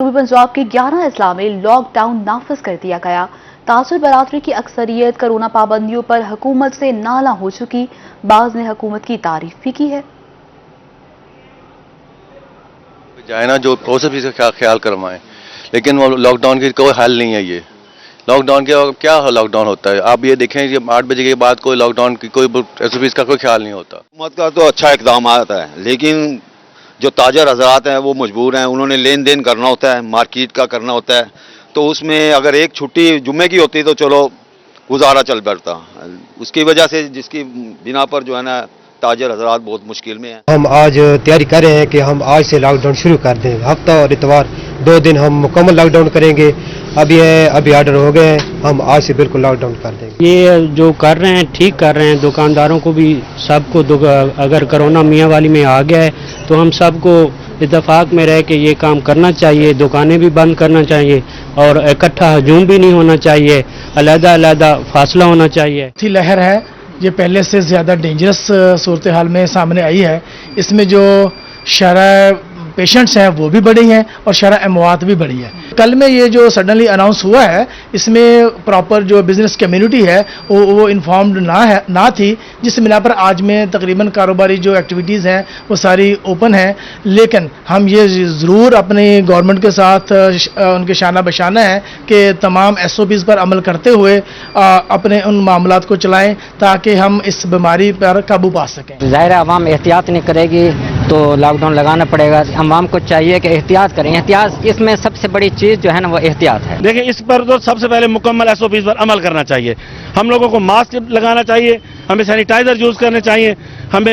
पंजाब के 11 अजला में लॉकडाउन नाफिज कर दिया गया। ताजिर बरादरी की अक्सरियत कोरोना पाबंदियों पर हुकूमत से नाला हो चुकी। बाज़ ने हुकूमत की तारीफ भी की है। जाए ना जो प्रोसेस का ख्याल करवाएं, लेकिन वो लॉकडाउन की कोई हल नहीं है। ये लॉकडाउन के क्या लॉकडाउन होता है? आप ये देखें कि 8 बजे के बाद कोई लॉकडाउन की कोई एसओपीज़ का कोई ख्याल नहीं होता। हुकूमत का तो अच्छा इकदाम आता है, लेकिन जो ताजर हजरात हैं वो मजबूर हैं, उन्होंने लेन देन करना होता है, मार्केट का करना होता है, तो उसमें अगर एक छुट्टी जुम्मे की होती तो चलो गुजारा चल बैठता। उसकी वजह से जिसकी बिना पर जो है ना ताजर हजरात बहुत मुश्किल में हैं। हम आज तैयारी कर रहे हैं कि हम आज से लॉकडाउन शुरू कर दें। हफ्ता और इतवार 2 दिन हम मुकम्मल लॉकडाउन करेंगे। अभी ऑर्डर हो गए हैं, हम आज से बिल्कुल लॉकडाउन कर देंगे। ये जो कर रहे हैं ठीक कर रहे हैं। दुकानदारों को भी सबको अगर कोरोना मियाँ वाली में आ गया है तो हम सबको इत्तेफाक में रह के ये काम करना चाहिए। दुकानें भी बंद करना चाहिए और इकट्ठा हजूम भी नहीं होना चाहिए, अलग-अलग फासला होना चाहिए। अच्छी लहर है, ये पहले से ज़्यादा डेंजरस सूरत हाल में सामने आई है। इसमें जो शरह पेशेंट्स हैं वो भी बढ़ी हैं और शरह अमवात भी बढ़ी है। कल में ये जो सडनली अनाउंस हुआ है, इसमें प्रॉपर जो बिज़नेस कम्युनिटी है वो इन्फॉर्म्ड ना थी, जिस बिना पर आज में तकरीबन कारोबारी जो एक्टिविटीज़ हैं वो सारी ओपन हैं। लेकिन हम ये ज़रूर अपनी गवर्नमेंट के साथ उनके शाना बशाना है कि तमाम SOPs पर अमल करते हुए अपने उन मामलात को चलाएँ ताकि हम इस बीमारी पर काबू पा सकें। ज़ाहिर है अवाम एहतियात नहीं करेगी तो लॉकडाउन लगाना पड़ेगा। अवाम को चाहिए कि एहतियात करें। एहतियात इसमें सबसे बड़ी चीज़ जो है ना वो एहतियात है। देखिए, इस पर तो सबसे पहले मुकम्मल SOPs पर अमल करना चाहिए। हम लोगों को मास्क लगाना चाहिए, हमें सैनिटाइजर यूज़ करने चाहिए, हमें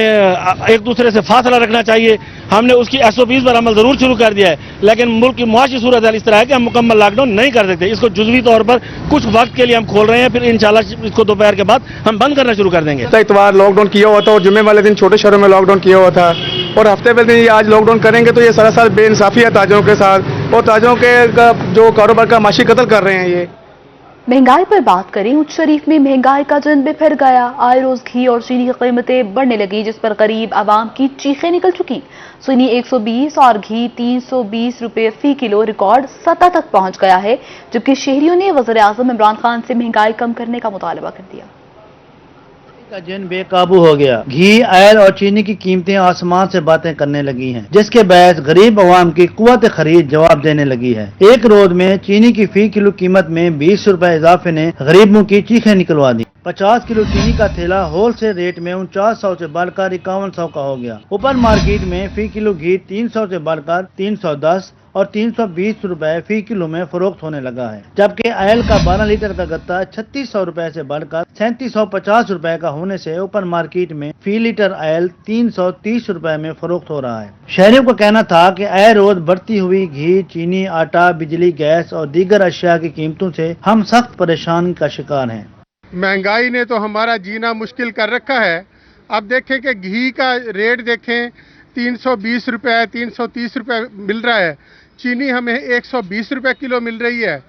एक दूसरे से फासला रखना चाहिए। हमने उसकी SOPs पर अमल ज़रूर शुरू कर दिया है, लेकिन मुल्क की मुआशी सूरत हाल इस तरह है कि हम मुकम्मल लॉकडाउन नहीं कर सकते। इसको जुज़वी तौर पर कुछ वक्त के लिए हम खोल रहे हैं, फिर इंशाल्लाह इसको दोपहर के बाद हम बंद करना शुरू कर देंगे। इतवार लॉकडाउन किया हुआ था और जुम्मे वाले दिन छोटे शहरों में लॉकडाउन किया हुआ था, और हफ्ते पहले दिन ये आज लॉकडाउन करेंगे तो ये सरासर बेइंसाफी है ताजरों के साथ, और ताजरों के जो कारोबार का माशी कत्ल कर रहे हैं। ये महंगाई पर बात करें। उच्च शरीफ में महंगाई का जंब फिर गया। आए रोज घी और चीनी की कीमतें बढ़ने लगी, जिस पर गरीब आवाम की चीखें निकल चुकी। चीनी 120 और घी 320 रुपए फी किलो रिकॉर्ड सतह तक पहुंच गया है, जबकि शहरियों ने वज़ीर आज़म इमरान खान से महंगाई कम करने का मुतालबा कर दिया। का जिन बेकाबू हो गया। घी, ऑयल और चीनी की कीमतें आसमान से बातें करने लगी हैं, जिसके बहस गरीब अवाम की कुव्वत खरीद जवाब देने लगी है। एक रोज में चीनी की फी किलो कीमत में 20 रुपए इजाफे ने गरीबों की चीखें निकलवा दी। 50 किलो चीनी का थैला होलसेल रेट में 4900 से बढ़कर 5100 का हो गया। ओपन मार्केट में फी किलो घी 300 से बढ़कर 310 और 320 रुपए फी किलो में फरोख्त होने लगा है, जबकि ऑयल का 12 लीटर का गत्ता 3600 रुपए से बढ़कर 3750 रुपए का होने से ओपन मार्केट में फी लीटर ऑयल 330 रुपए में फरोख्त हो रहा है। शहरियों का कहना था कि आए रोज बढ़ती हुई घी, चीनी, आटा, बिजली, गैस और दीगर अशिया की कीमतों से हम सख्त परेशानी का शिकार हैं। महंगाई ने तो हमारा जीना मुश्किल कर रखा है। अब देखें कि घी का रेट देखें, 320 रुपये 330 रुपये मिल रहा है। चीनी हमें 120 रुपये किलो मिल रही है।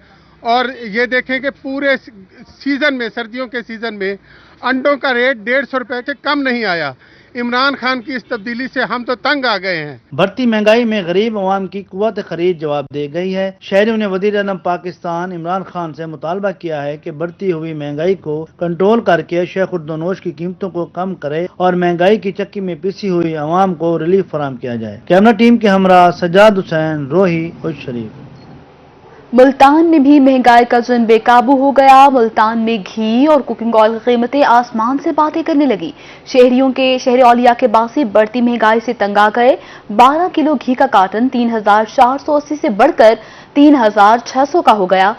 और ये देखें कि पूरे सीज़न में, सर्दियों के सीज़न में अंडों का रेट 150 रुपये से कम नहीं आया। इमरान खान की इस तब्दीली से हम तो तंग आ गए हैं। बढ़ती महंगाई में गरीब अवाम की कुव्वत खरीद जवाब दे गई है। शहरियों ने वज़ीर आज़म पाकिस्तान इमरान खान से मुतालबा किया है कि बढ़ती हुई महंगाई को कंट्रोल करके शेखुर्दोनोश की कीमतों को कम करे और महंगाई की चक्की में पिसी हुई अवाम को रिलीफ फराहम किया जाए। कैमरा टीम के हमरा सजाद हुसैन, रोही, खुश शरीफ। मुल्तान में भी महंगाई का जन बेकाबू हो गया। मुल्तान में घी और कुकिंग ऑयल की कीमतें आसमान से बातें करने लगी। शहरी औलिया के बासी बढ़ती महंगाई से तंग आ गए। 12 किलो घी का कार्टन 3480 से बढ़कर 3600 का हो गया,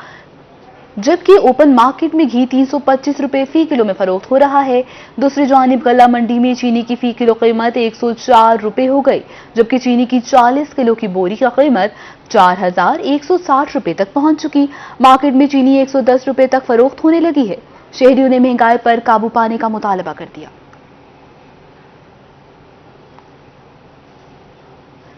जबकि ओपन मार्केट में घी 325 रुपए फी किलो में फरोख्त हो रहा है। दूसरी जानिब गला मंडी में चीनी की फी किलो कीमत 104 रुपए हो गई, जबकि चीनी की 40 किलो की बोरी की कीमत 4160 रुपए तक पहुंच चुकी। मार्केट में चीनी 110 रुपए तक फरोख्त होने लगी है। शहरियों ने महंगाई पर काबू पाने का मुतालबा कर दिया।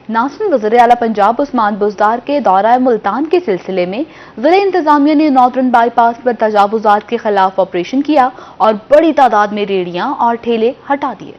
नाज़रीन, वज़ीर आला पंजाब उस्मान बुज़दार के दौरा मुल्तान के सिलसिले में ज़िला इंतजामिया ने नॉर्दर्न बाईपास पर तजावुज़ात के खिलाफ ऑपरेशन किया और बड़ी तादाद में रेहड़ियां और ठेले हटा दिए।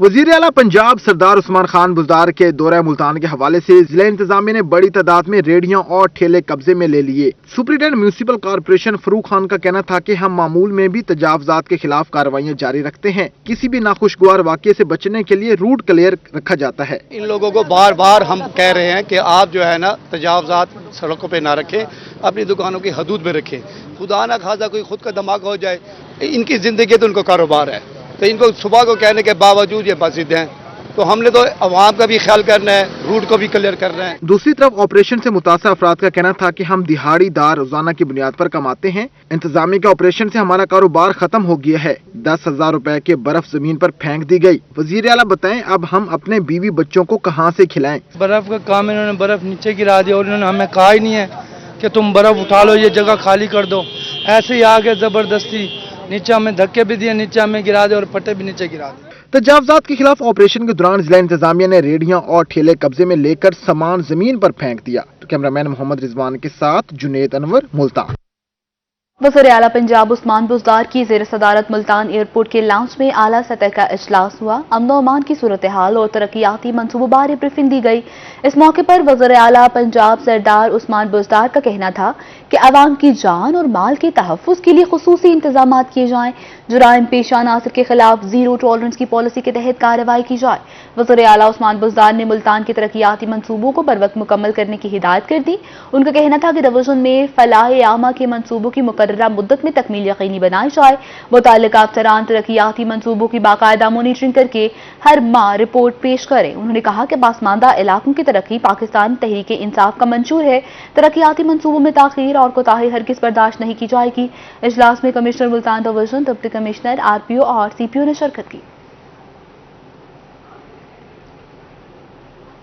वजीर आला पंजाब सरदार उस्मान खान बुज़दार के दौरा मुल्तान के हवाले से जिला इंतजामिया ने बड़ी तादाद में रेहड़ियां और ठेले कब्जे में ले लिए। Superintendent municipal corporation Farooq Khan का कहना था कि हम मामूल में भी तजावजात के खिलाफ कार्रवाइयां जारी रखते हैं। किसी भी नाखुशगवार वाक़ये से बचने के लिए रूट क्लियर रखा जाता है। इन लोगों को बार बार हम कह रहे हैं कि आप जो है ना तजावजात सड़कों पे ना रखें, अपनी दुकानों की हदूद में रखें। खुदा ना खासा कोई खुद का धमाका हो जाए, इनकी जिंदगी तो उनको कारोबार है, तो इनको सुबह को कहने के बावजूद ये बाजिद हैं। तो हमने तो अवाम का भी ख्याल करना है, रूट को भी क्लियर करना है। दूसरी तरफ ऑपरेशन से मुतासर अफराद का कहना था कि हम दिहाड़ीदार रोजाना की बुनियाद पर कमाते हैं। इंतजामिया के ऑपरेशन से हमारा कारोबार खत्म हो गया है। 10,000 रुपए के बर्फ जमीन पर फेंक दी गई। वजीर आला बताएं अब हम अपने बीवी बच्चों को कहां से खिलाएं। बर्फ का काम इन्होंने बर्फ नीचे गिरा दिया और इन्होंने हमें कहा ही नहीं है कि तुम बर्फ उठा लो, ये जगह खाली कर दो। ऐसे ही आगे जबरदस्ती नीचे हमें धक्के भी दिए, नीचे हमें गिरा दे और पट्टे भी नीचे गिरा दिए। तजावजात के खिलाफ ऑपरेशन के दौरान जिला इंतजामिया ने रेहड़ियां और ठेले कब्जे में लेकर सामान जमीन पर फेंक दिया। तो कैमरामैन मोहम्मद रिजवान के साथ जुनेद अनवर, मुल्तान। वज़ीर आला पंजाब उस्मान बुज़दार की ज़ेर सदारत मुल्तान एयरपोर्ट के लाउंज में आला सतह का इजलास हुआ। अमन व अमान की सूरत हाल और तरक्याती मंसूबों बारे ब्रीफिंग दी गई। इस मौके पर वज़ीर आला पंजाब सरदार उस्मान बुज़दार का कहना था कि अवाम की जान और माल के तहफ़्फ़ुज़ के लिए खुसूसी इंतजाम किए जाएं। जुराइम पेशा अनासर के खिलाफ जीरो टॉलरेंस की पॉलिसी के तहत कार्रवाई की जाए। वज़ीर आला उस्मान बुज़दार ने मुल्तान के तरक्याती मंसूबों को बरवक्त मुकम्मल करने की हिदायत कर दी। उनका कहना था कि डिवीजन में फलाह आमा के मंसूबों की मुकर्ररा मुद्दत में तकमील यकीनी बनाई जाए। मुतल्लिका अफसरान तरक्याती मंसूबों की बाकायदा मॉनिटरिंग करके हर माह रिपोर्ट पेश करें। उन्होंने कहा कि पासमानदा इलाकों की तरक्की पाकिस्तान तहरीक इंसाफ का मंशूर है। तरक्याती मंसूबों में ताखीर और कोताही हरगिज़ बर्दाश्त नहीं की जाएगी। इजलास में commissioner Multan division, deputy commissioner, RPO और सीपीओ ने शिरकत की।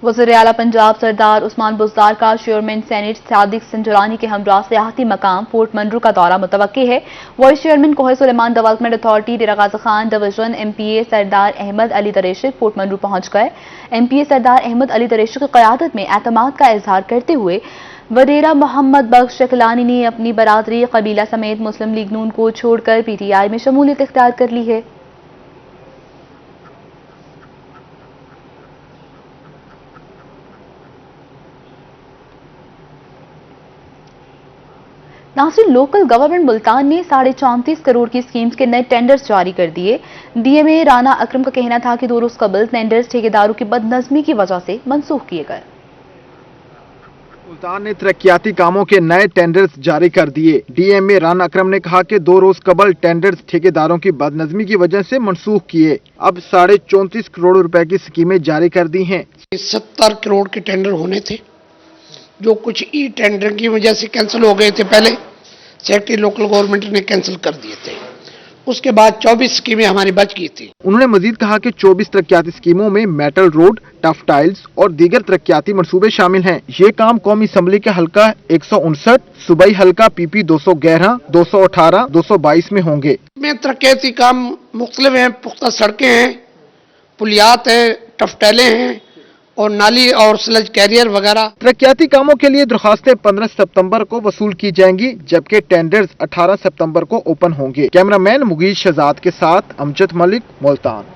वज़ीर आला पंजाब सरदार उस्मान बुज़दार का चेयरमैन सेनेट सादिक संजरानी के हमरा सियाहती मकाम फोर्ट मंडरू का दौरा मुतवक्की है। वाइस चेयरमैन कोहे सुलेमान डेवलपमेंट अथॉरिटी डेरा गाज़ी खान डिवीजन एमपीए सरदार अहमद अली दरेशिक फोर्ट मंडरू पहुंच गए। एमपीए सरदार अहमद अली दरेशिक की क़यादत में एतमाद का इजहार करते हुए वडेरा मोहम्मद बख्श शक्लानी ने अपनी बरादरी कबीला समेत मुस्लिम लीग नून को छोड़कर पीटीआई में शमूलियत इख्तियार कर ली है। नासिर लोकल गवर्नमेंट मुल्तान ने 34.5 करोड़ की स्कीम्स के नए टेंडर्स जारी कर दिए। डीएमए राना अकरम का कहना था कि 2 रोज कबल टेंडर्स ठेकेदारों की बदनज़मी की वजह से मनसूख किए गए। मुल्तान ने तरक्याती कामों के नए टेंडर्स जारी कर दिए। डीएमए राना अकरम ने कहा कि 2 रोज कबल टेंडर्स ठेकेदारों की बदनज़मी की वजह से मनसूख किए। अब 34.5 करोड़ रुपए की स्कीमें जारी कर दी हैं। 70 करोड़ के टेंडर होने थे जो कुछ ई टेंडर की वजह से कैंसिल हो गए थे। पहले सेक्रेटरी लोकल गवर्नमेंट ने कैंसिल कर दिए थे, उसके बाद 24 स्कीमें हमारी बच गई थी। उन्होंने मजीद कहा कि 24 तरक्याती स्कीमों में मेटल रोड, टफ टाइल्स और दीगर तरक्याती मंसूबे शामिल हैं। ये काम कौमी असम्बली के हल्का 159, सूबाई हल्का पीपी 211, 218, 222 में होंगे। में तरक्याती काम मुख्तलिफ हैं, पुख्ता सड़कें हैं, पुलियात है, टफ टाइलें हैं और नाली और स्लज कैरियर वगैरह। तरक्याती कामों के लिए दरखास्तें 15 सितंबर को वसूल की जाएंगी, जबकि टेंडर्स 18 सितंबर को ओपन होंगे। कैमरामैन मुगीज शहजाद के साथ अमजद मलिक, मुल्तान।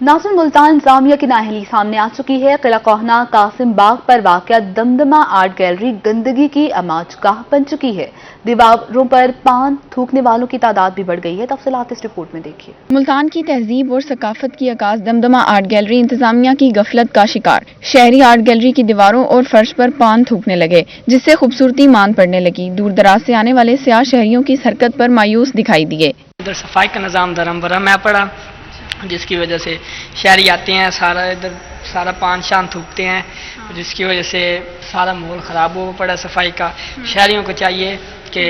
नासिर मुल्तान इंतजामिया की नाअहली सामने आ चुकी है। किला कोहना कासिम बाग पर वाक़या दमदमा आर्ट गैलरी गंदगी की अमाचगाह बन चुकी है। दीवारों पर पान थूकने वालों की तादाद भी बढ़ गई है। तफसीलात इस रिपोर्ट में देखिए। मुल्तान की तहजीब और सकाफत की अकास दमदमा आर्ट गैलरी इंतजामिया की गफलत का शिकार। शहरी आर्ट गैलरी की दीवारों और फर्श पर पान थूकने लगे, जिससे खूबसूरती मान पड़ने लगी। दूर दराज से आने वाले सियाह शहरियों की इस हरकत पर मायूस दिखाई दिए। इधर सफाई का निज़ाम धर्म भरम है पड़ा, जिसकी वजह से शहरी आते हैं, सारा इधर सारा पान शान थूकते हैं, जिसकी वजह से सारा माहौल ख़राब हो पड़ा सफाई का। शहरियों को चाहिए कि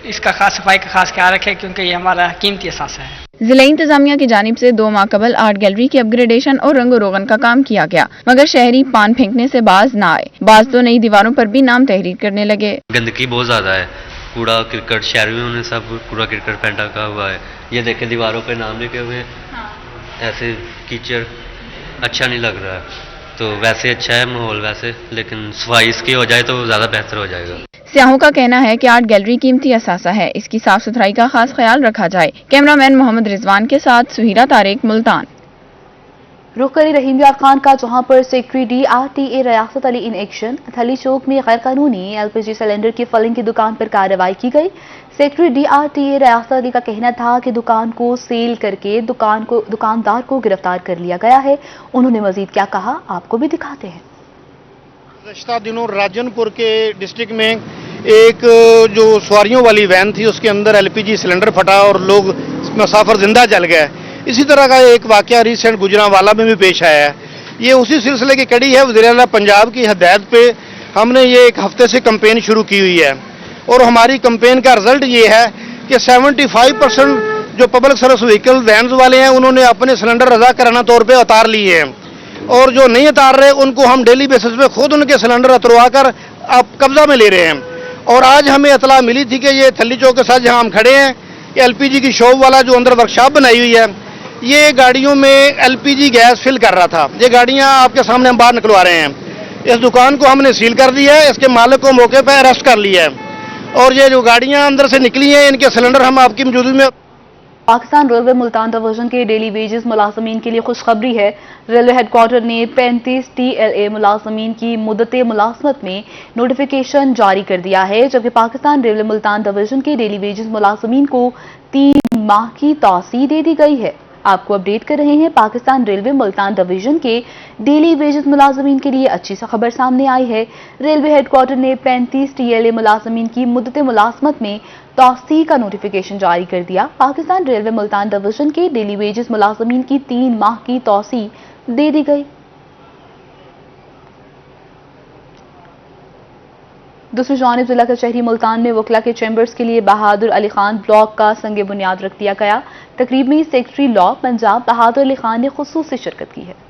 इसका खास सफाई का खास ख्याल रखें, क्योंकि ये हमारा कीमती असासा है। जिला इंतजामिया की जानिब से 2 माह कबल आर्ट गैलरी की अपग्रेडेशन और रंगो रोगन का काम किया गया, मगर शहरी पान फेंकने से बाज न आए। बाज तो नई दीवारों पर भी नाम तहरीर करने लगे। गंदगी बहुत ज्यादा है, कूड़ा क्रिकेट शहरियों ने सब कूड़ा क्रिकेट फेंटा का हुआ है। ये देखे दीवारों पे नाम लिखे हुए हैं, ऐसे कीचड़ अच्छा नहीं लग रहा है। तो वैसे अच्छा है माहौल वैसे, लेकिन सफाई इसकी हो जाए तो ज़्यादा बेहतर हो जाएगा। सियाहों का कहना है कि आर्ट गैलरी कीमती असासा है, इसकी साफ सुथराई का खास ख्याल रखा जाए। कैमरामैन मोहम्मद रिजवान के साथ सुहीरा तारिक, मुल्तान। रुख करें रहीम यार खान का, जहां पर सेक्रेटरी DRTA रियासत अली इन एक्शन। थली चौक में गैर कानूनी LPG सिलेंडर की फिलिंग की दुकान पर कार्रवाई की गई। सेक्रेटरी DRTA रियासत अली का कहना था कि दुकान को सील करके दुकानदार को गिरफ्तार कर लिया गया है। उन्होंने मजीद क्या कहा, आपको भी दिखाते हैं। गुज़श्ता दिनों राजनपुर के डिस्ट्रिक्ट में एक जो सवारियों वाली वैन थी उसके अंदर LPG सिलेंडर फटा और लोग मुसाफिर जिंदा जल गए। इसी तरह का एक वाकया रिसेंट गुजरांवाला में भी पेश आया है। ये उसी सिलसिले की कड़ी है। वज़ीर-ए-आला पंजाब की हदायत पे हमने ये एक हफ्ते से कैंपेन शुरू की हुई है और हमारी कैंपेन का रिजल्ट ये है कि 75% जो पब्लिक सर्विस व्हीकल वैन्स वाले हैं उन्होंने अपने सिलेंडर रज़ाकाराना तौर पे उतार लिए हैं और जो नहीं उतार रहे उनको हम डेली बेसिस पे खुद उनके सिलेंडर उतरवा कर आप कब्जा में ले रहे हैं। और आज हमें इतला मिली थी कि ये थली चौक के साथ जहाँ हम खड़े हैं, LPG की शॉप वाला जो अंदर वर्कशॉप बनाई हुई है, ये गाड़ियों में LPG गैस फिल कर रहा था। ये गाड़ियां आपके सामने हम बाहर निकलवा रहे हैं। इस दुकान को हमने सील कर दिया है, इसके मालिक को मौके पर अरेस्ट कर लिया है और ये जो गाड़ियां अंदर से निकली हैं इनके सिलेंडर हम आपकी मौजूदगी में। पाकिस्तान रेलवे मुल्तान डिवीजन के डेली वेजेस मुलाजमीन के लिए खुशखबरी है। रेलवे हेडक्वार्टर ने 35 TLA मुलाजमीन की मुद्दत मुलाजमत में नोटिफिकेशन जारी कर दिया है, जबकि पाकिस्तान रेलवे मुल्तान डिवीजन के डेली वेजेस मुलाजमीन को 3 माह की तौसीह दे दी गई है। आपको अपडेट कर रहे हैं। पाकिस्तान रेलवे मुल्तान डिवीजन के डेली वेजेस मुलाजमीन के लिए अच्छी सा खबर सामने आई है। रेलवे हेडक्वार्टर ने 35 TLA मुलाजमीन की मुद्दत मुलाजमत में तौसीह का नोटिफिकेशन जारी कर दिया। पाकिस्तान रेलवे मुल्तान डिवीजन के डेली वेजेस मुलाजमीन की 3 माह की तौसीह दे दी गई। दूसरी जानिब जिला कचहरी मुल्तान में वकला के चैम्बर्स के लिए बहादुर अली खान ब्लॉक का संग बुनियाद रख दिया गया। तकरीब में सेक्रेटरी लॉ पंजाब बहादुर अली खान ने खुसूसी शिरकत की है।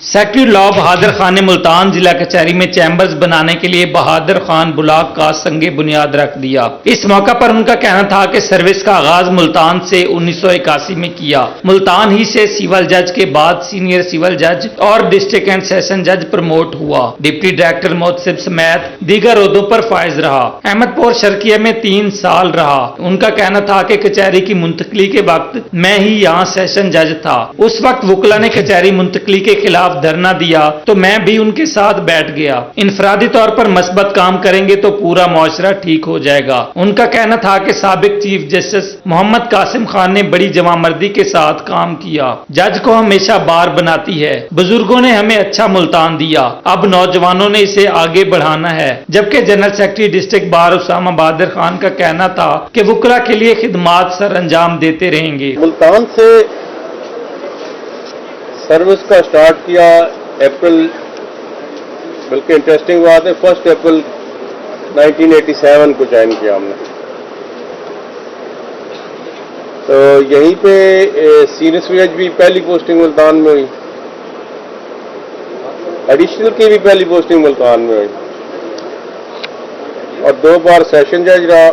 सेक्रेटरी लॉ बहादुर खान ने मुल्तान जिला कचहरी में चैम्बर्स बनाने के लिए बहादुर खान ब्लॉक का संगे बुनियाद रख दिया। इस मौका पर उनका कहना था कि सर्विस का आगाज मुल्तान से 1981 में किया। मुल्तान ही से सिविल जज के बाद सीनियर सिविल जज और डिस्ट्रिक्ट एंड सेशन जज प्रमोट हुआ। डिप्टी डायरेक्टर मोहतसिब समेत दीगर ओहदों पर फायज रहा। अहमदपुर शर्किया में 3 साल रहा। उनका कहना था कि कचहरी की मुंतकली के वक्त मैं ही यहाँ सेशन जज था। उस वक्त वकला ने कचहरी मुंतकली के खिलाफ धरना दिया तो मैं भी उनके साथ बैठ गया। इनफरादी तौर पर मस्बत काम करेंगे तो पूरा मुआशरा ठीक हो जाएगा। उनका कहना था कि साबिक चीफ जस्टिस मोहम्मद कासिम खान ने बड़ी जवामर्दी के साथ काम किया। जज को हमेशा बार बनाती है। बुजुर्गों ने हमें अच्छा मुल्तान दिया, अब नौजवानों ने इसे आगे बढ़ाना है। जबकि general secretary district bar Usama Bahadur Khan का कहना था कि वकला के लिए खिदमात सर अंजाम देते रहेंगे। मुल्तान से सर्विस का स्टार्ट किया अप्रैल, बल्कि इंटरेस्टिंग बात है 1 अप्रैल 1987 को ज्वाइन किया हमने। तो यहीं पे सीनियर सिविल जज भी पहली पोस्टिंग मुल्तान में हुई, एडिशनल की भी पहली पोस्टिंग मुल्तान में हुई और 2 बार सेशन जज रहा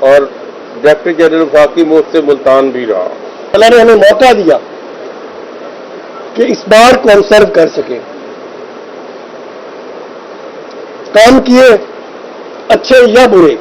और डायरेक्टर जनरल वफाकी मोर्च से मुल्तान भी रहा। अल्लाह ने हमें मौका दिया कि इस बार को हम सर्व कर सकें। काम किए अच्छे या बुरे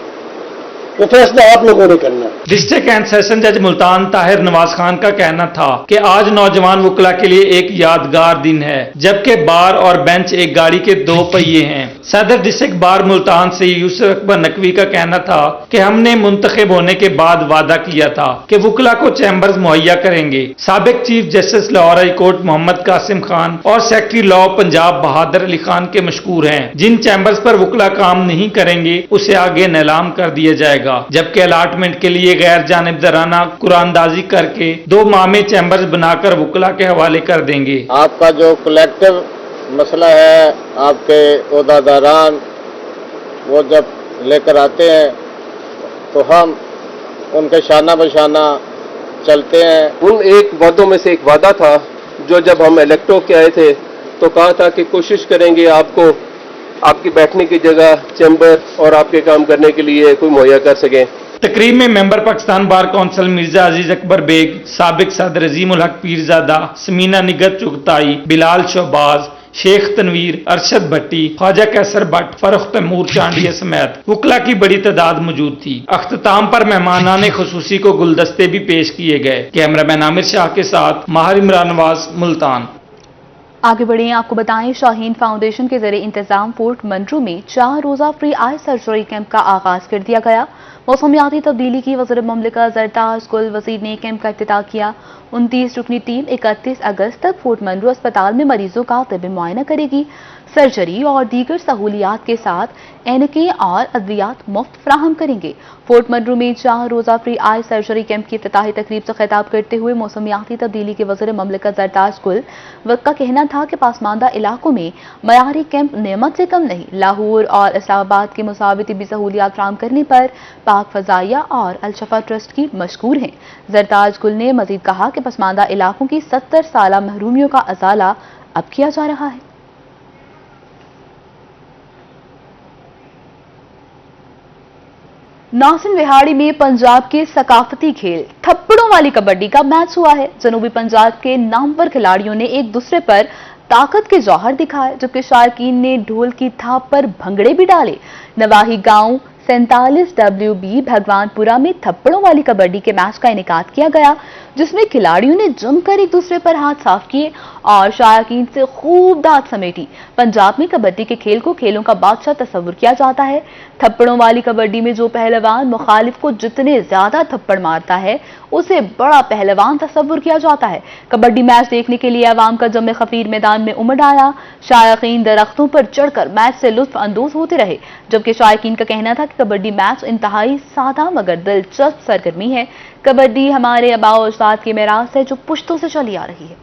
वो फैसला आप लोगों ने करना है। डिस्ट्रिक्ट एंड सेशन जज मुल्तान ताहिर नवाज खान का कहना था कि आज नौजवान वकला के लिए एक यादगार दिन है, जबकि बार और बेंच एक गाड़ी के 2 पहिए हैं। सदर डिस्ट्रिक्ट बार मुल्तान से यूसुफ अकबर नकवी का कहना था कि हमने मुंतखब होने के बाद वादा किया था कि वकला को चैम्बर्स मुहैया करेंगे। साबिक chief justice Lahore high court Mohammad Qasim Khan और सेक्रेटरी लॉ पंजाब बहादुर अली खान के मशकूर हैं। जिन चैम्बर्स पर वकला काम नहीं करेंगे उसे आगे नीलाम कर दिया जाएगा। जबकि अलाटमेंट के लिए गैर जानिबदाराना कुरानदाजी करके 2 माह में चैम्बर्स बनाकर वकला के हवाले कर देंगे। आपका जो कलेक्टिव मसला है, आपके ओहदेदारान वो जब लेकर आते हैं तो हम उनके शाना बशाना चलते हैं। उन एक वादों में से एक वादा था जो जब हम इलेक्टो के आए थे तो कहा था कि कोशिश करेंगे आपको आपकी बैठने की जगह, चैम्बर और आपके काम करने के लिए कोई मुहैया कर सकें। तकरीब में member Pakistan bar council Mirza Aziz Akbar Baig, साबिक सदर अजीमुल हक पीरजादा, समीना निगत चुगताई, बिलाल शहबाज, शेख तनवीर, अरशद भट्टी, ख्वाजा कैसर भट्ट, फरुख तैमूर चांडिया समेत वकला की बड़ी तादाद मौजूद थी। अख्ताम पर मेहमानाने खुसूसी को गुलदस्ते भी पेश किए गए। कैमरामैन आमिर शाह के साथ माहिर इमरान नवाज, मुल्तान। आगे बढ़े, आपको बताएं, शाहीन फाउंडेशन के जरिए इंतजाम फोर्ट मंडरू में 4 रोजा फ्री आई सर्जरी कैंप का आगाज कर दिया गया। मौसमियाती तब्दीली की वज़ीर मुमलिकत ज़रताज गुल वज़ीर ने कैंप का इफ्तिताह किया। 29 रुकनी टीम 31 अगस्त तक फोर्ट मंडरू अस्पताल में मरीजों का तिब्बी मुआयना करेगी। सर्जरी और दीगर सहूलियात के साथ एनके और अद्वियात मुफ्त फराहम करेंगे। फोर्ट मंडरू में 4 रोजा फ्री आई सर्जरी कैंप की इफ्तिताही तकरीब से खिताब करते हुए मौसमियाती तब्दीली के वज़ीर मुमलिकत ज़रताज गुल का कहना था कि पासमानदा इलाकों में मयारी कैंप नेमत से कम नहीं, लाहौर और इस्लामाबाद के मुसावी तिब्बी सहूलियात फराहम करने पर पाक फजाइया और अलशफा ट्रस्ट की मशकूर हैं। ज़रताज गुल ने मजीद कहा कि पसमानदा इलाकों की 70 साला महरूमियों का अजाला अब किया जा रहा है। नासिन विहाड़ी में पंजाब के सकाफती खेल थप्पड़ों वाली कबड्डी का मैच हुआ है। जनूबी पंजाब के नामवर खिलाड़ियों ने एक दूसरे पर ताकत के जौहर दिखाए, जबकि शारकीन ने ढोल की थाप पर भंगड़े भी डाले। नवाही गांव 47 WB भगवानपुरा में थप्पड़ों वाली कबड्डी के मैच का इनेकाद किया गया, जिसमें खिलाड़ियों ने जमकर एक दूसरे पर हाथ साफ किए और शायकीन से खूब दाद समेटी। पंजाब में कबड्डी के खेल को खेलों का बादशाह तस्वुर किया जाता है। थप्पड़ों वाली कबड्डी में जो पहलवान मुखालिफ को जितने ज्यादा थप्पड़ मारता है, उसे बड़ा पहलवान तस्वुर किया जाता है। कबड्डी मैच देखने के लिए अवाम का जम खफीर मैदान में उमड़ आया। शायकीन दरख्तों पर चढ़कर मैच से लुत्फ अंदोज होते रहे, जबकि शायकीन का कहना था कि कबड्डी मैच इंतहाई सादा मगर दिलचस्प सरगर्मी है। कबड्डी हमारे आबा और उस्ताद की मेरास है जो पुश्तों से चली आ रही है।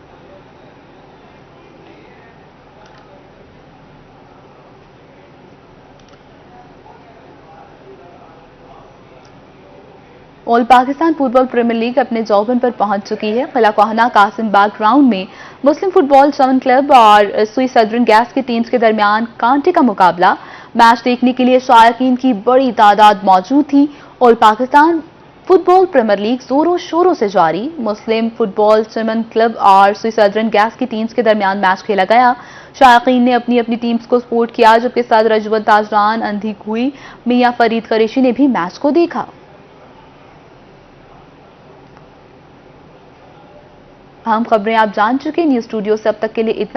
All Pakistan football premier league अपने जौबन पर पहुंच चुकी है। किला कोहना कासिम बाग ग्राउंड में मुस्लिम फुटबॉल 7 क्लब और सुई सदरन गैस की टीम्स के दरमियान कांटे का मुकाबला। मैच देखने के लिए शायकीन की बड़ी तादाद मौजूद थी। All Pakistan football premier league जोरों शोरों से जारी। मुस्लिम फुटबॉल 7 क्लब और सुई सदरन गैस की टीम्स के दरमियान मैच खेला गया। शायकीन ने अपनी अपनी टीम्स को सपोर्ट किया, जबकि सदर अजवल ताजरान, अंधी कुई, मियां फरीद कुरैशी ने भी मैच को देखा। अहम खबरें आप जान चुके। न्यूज स्टूडियो से अब तक के लिए इतना।